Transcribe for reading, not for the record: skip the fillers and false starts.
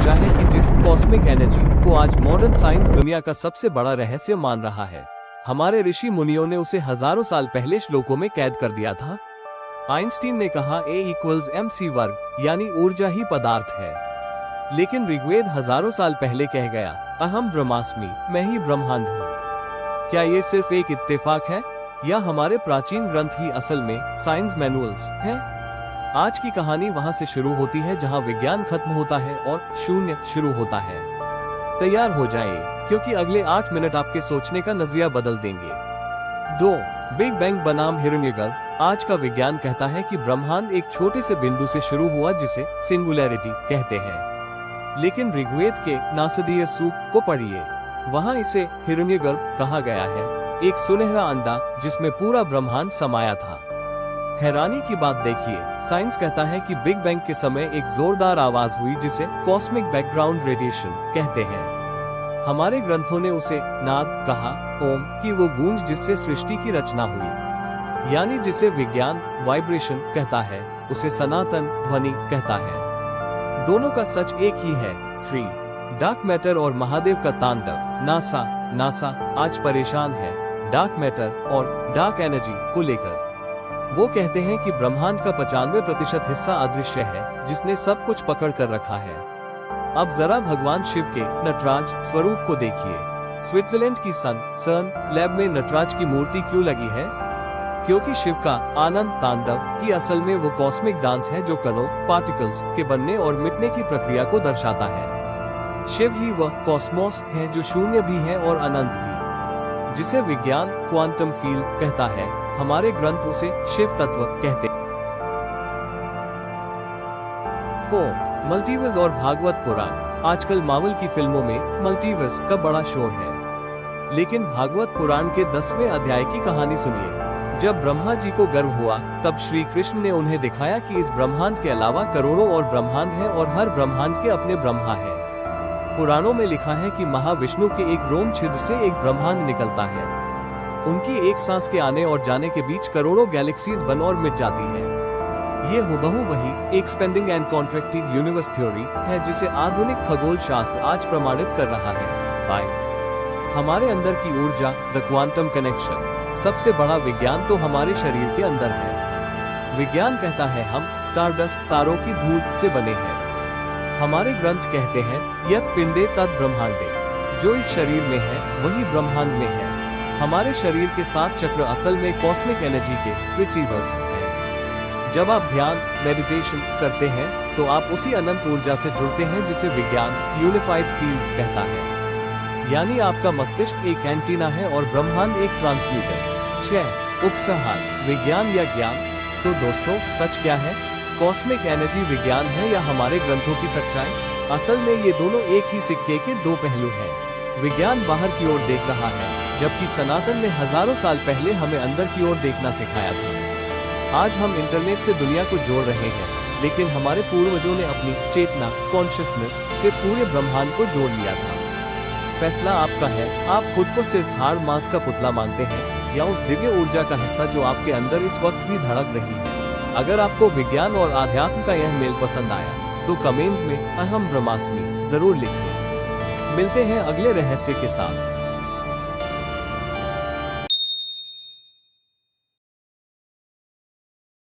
ऊर्जा है कि जिस कॉस्मिक एनर्जी को आज मॉडर्न साइंस दुनिया का सबसे बड़ा रहस्य मान रहा है। हमारे ऋषि मुनियों ने उसे हजारों साल पहले श्लोकों में कैद कर दिया था। आइंस्टीन ने कहा E=mc वर्ग, यानी ऊर्जा ही पदार्थ है। लेकिन ऋग्वेद हजारों साल पहले कह गया, अहम ब्रह्मास्मि, मैं ही ब्रह्मांड हूँ। क्या ये सिर्फ एक इत्तेफाक है या हमारे प्राचीन ग्रंथ ही असल में साइंस मैनुअल्स हैं? आज की कहानी वहाँ से शुरू होती है जहाँ विज्ञान खत्म होता है और शून्य शुरू होता है। तैयार हो जाएं, क्योंकि अगले 8 मिनट आपके सोचने का नजरिया बदल देंगे। 2. बिग बैंग बनाम हिरण्यगर्भ। आज का विज्ञान कहता है कि ब्रह्मांड एक छोटे से बिंदु से शुरू हुआ जिसे सिंगुलैरिटी कहते हैं। लेकिन ऋग्वेद के नासदीय सूक्त को पढ़िए, वहाँ इसे हिरण्यगर्भ कहा गया है, एक सुनहरा अंडा जिसमें पूरा ब्रह्मांड समाया था। हैरानी की बात देखिए, साइंस कहता है कि बिग बैंग के समय एक जोरदार आवाज हुई जिसे कॉस्मिक बैकग्राउंड रेडिएशन कहते हैं। हमारे ग्रंथों ने उसे नाद कहा, ओम की वो गूंज जिससे सृष्टि की रचना हुई। यानी जिसे विज्ञान वाइब्रेशन कहता है, उसे सनातन ध्वनि कहता है। दोनों का सच एक ही है। 3. डार्क मैटर और महादेव का तांडव। नासा आज परेशान है डार्क मैटर और डार्क एनर्जी को लेकर। वो कहते हैं कि ब्रह्मांड का 95% हिस्सा अदृश्य है, जिसने सब कुछ पकड़ कर रखा है। अब जरा भगवान शिव के नटराज स्वरूप को देखिए। स्विट्जरलैंड की सन लैब में नटराज की मूर्ति क्यों लगी है? क्योंकि शिव का आनंद तांडव की असल में वो कॉस्मिक डांस है जो कणों पार्टिकल्स के बनने और मिटने की प्रक्रिया को दर्शाता है। शिव ही वह कॉस्मोस है जो शून्य भी है और अनंत भी, जिसे विज्ञान क्वांटम फील्ड कहता है। हमारे ग्रंथ उसे शिव तत्व कहते हैं। 4. मल्टीवर्स और भागवत पुराण। आजकल मार्वल की फिल्मों में मल्टीवर्स का बड़ा शोर है, लेकिन भागवत पुराण के 10वें अध्याय की कहानी सुनिए। जब ब्रह्मा जी को गर्व हुआ, तब श्री कृष्ण ने उन्हें दिखाया कि इस ब्रह्मांड के अलावा करोड़ों और ब्रह्मांड हैं और हर ब्रह्मांड के अपने ब्रह्मा हैं। पुराणों में लिखा है कि महाविष्णु के एक रोम छिद्र से एक ब्रह्मांड निकलता है। उनकी एक सांस के आने और जाने के बीच करोड़ों गैलेक्सीज बन और मिट जाती हैं। ये हुबहू वही expanding and contracting universe theory है जिसे आधुनिक खगोल शास्त्र आज प्रमाणित कर रहा है। 5. हमारे अंदर की ऊर्जा, द क्वांटम कनेक्शन। सबसे बड़ा विज्ञान तो हमारे शरीर के अंदर है। विज्ञान कहता है हम स्टारडस्ट, तारों की धूल से बने हैं। हमारे ग्रंथ कहते हैं यत् पिंडे तद ब्रह्मांडे, जो इस शरीर में है वही ब्रह्मांड में है। हमारे शरीर के 7 चक्र असल में कॉस्मिक एनर्जी के रिसीवर्स हैं। जब आप ध्यान मेडिटेशन करते हैं तो आप उसी अनंत ऊर्जा से जुड़ते हैं जिसे विज्ञान यूनिफाइड फील्ड कहता है। यानी आपका मस्तिष्क एक एंटीना है और ब्रह्मांड एक ट्रांसमीटर। 6. उपसंहार, विज्ञान या ज्ञान। तो दोस्तों, सच क्या है? कॉस्मिक एनर्जी विज्ञान है या हमारे ग्रंथों की सच्चाई? असल में ये दोनों एक ही सिक्के के 2 पहलू हैं। विज्ञान बाहर की ओर देख रहा है, जबकि सनातन ने हजारों साल पहले हमें अंदर की ओर देखना सिखाया था। आज हम इंटरनेट से दुनिया को जोड़ रहे हैं, लेकिन हमारे पूर्वजों ने अपनी चेतना कॉन्शियसनेस से पूरे ब्रह्मांड को जोड़ लिया था। फैसला आपका है, आप खुद को सिर्फ हार्ड मास का पुतला मानते हैं या उस दिव्य ऊर्जा का हिस्सा जो आपके अंदर इस वक्त भी धड़क रही है। अगर आपको विज्ञान और आध्यात्म का यह मेल पसंद आया तो कमेंट्स में अहम ब्रह्मास्मि जरूर लिखें। मिलते हैं अगले रहस्य के साथ।